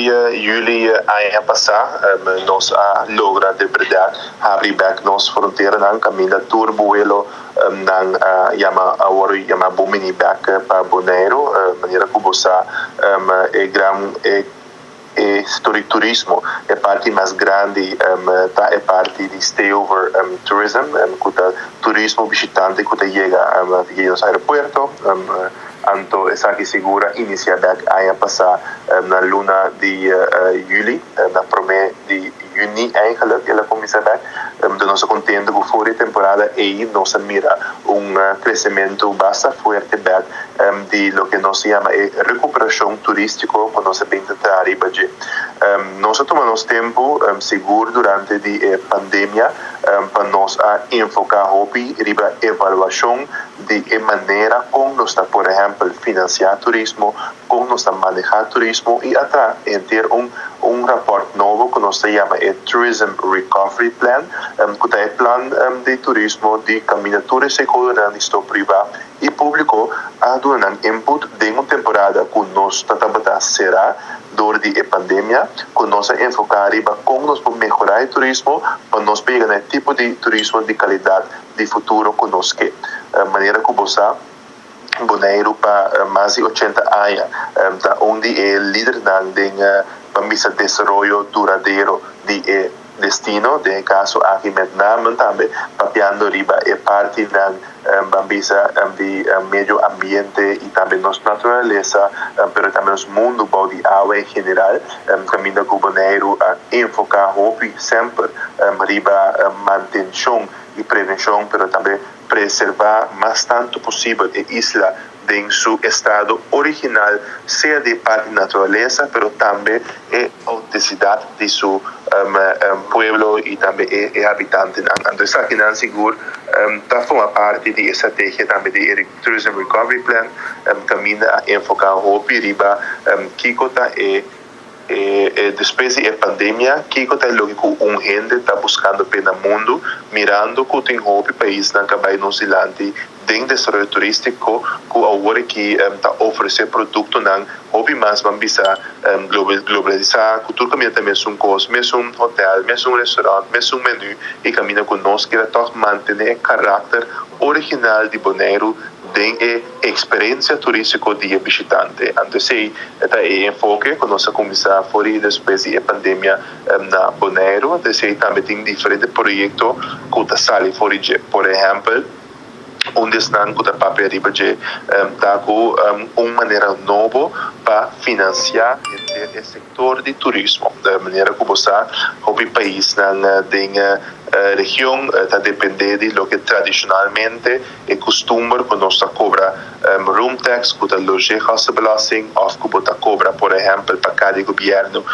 juli ano passado, nós logramos de verdade abrir back nossa fronteira na caminho turbuelo chama Bomini back para Bonaire, maneira que você é grande turismo é parte mais grande é parte de stayover tourism que turismo visitante que chega a nos aeroporto anto essa aqui segura inicia back ano passado na luna de juli na promessa de juni eigenlijk ela começa back de nosso contento que fora temporada e nós mira crescimento bastante forte back de lo que nós chama recuperação turística quando nós tentar arriba de nós tomamos tempo seguro durante a pandemia para nós enfocar hobby riba avaliação de maneira como nós está por exemplo financiar turismo como nós está manejar turismo e até ter rapport novo que nós chama Tourism Recovery Plan que é plan de turismo de caminhatura segura na história privada e público a dar input de uma temporada que nós tratamos será durante a pandemia, que nós enfocar em como nós podemos melhorar o turismo, para nós pegar o tipo de turismo de qualidade de futuro que nós queremos. A maneira que você Bonaire para mais de 80 anos, onde é líder para missa desenvolvimento duradouro de destino, de caso aqui em Vietnam também, papiando riba é parte da bambisa de meio ambiente e também nossa natureza, pero também nosso mundo de água em geral, caminho com Bonaire a enfocar sempre riba manutenção e prevenção, pero também preservar mais tanto possível a isla em seu estado original, seja de parte da natureza, pero também a autenticidade de seu pueblo e também habitante. Então, isso aqui não seguro, forma parte da estratégia também de Tourism Recovery Plan, caminha a enfocar o riba, que depois da pandemia, que é lógico gente está buscando pelo mundo, mirando que tem país na Cabo Nova Zelândia tem desenvolvimento turístico que agora que está oferecendo produto não hobby mais vambisa globalizar cultura caminha também um coisa mesmo hotel mesmo restaurante mesmo menu e caminha conosco que está manter o caráter original de Bonaire tem a experiência turística de visitante. Então, se é enfoque, quando nós começamos fora depois da pandemia na Bonaire, então, se também tem diferentes projetos que estão saindo fora, por exemplo, onde estão com a papel de está com uma maneira nova para financiar o setor de turismo. Da maneira que você o país na região está dependendo de lo que tradicionalmente é costume quando nós cobra room tax, que loja gastenbelasting, ou que cobra, por exemplo, para cada governo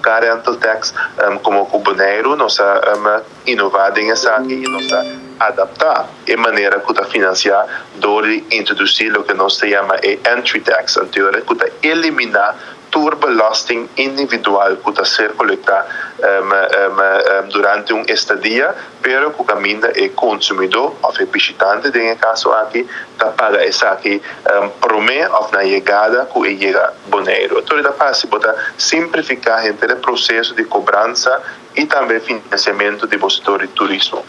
car rental tax, como o Bonaire, nós inovado em essa e nós adaptar a maneira que está financiar de introduzir o que nós chama entry tax, anterior que está eliminar belasting individual que está ser coletada durante estadia, pero que caminha é consumidor ou é visitante, em caso aqui, está paga essa aqui promessa ou na chegada que chega Bonaire. Então, é fácil simplificar o processo de cobrança e também financiamento de setor de turismo.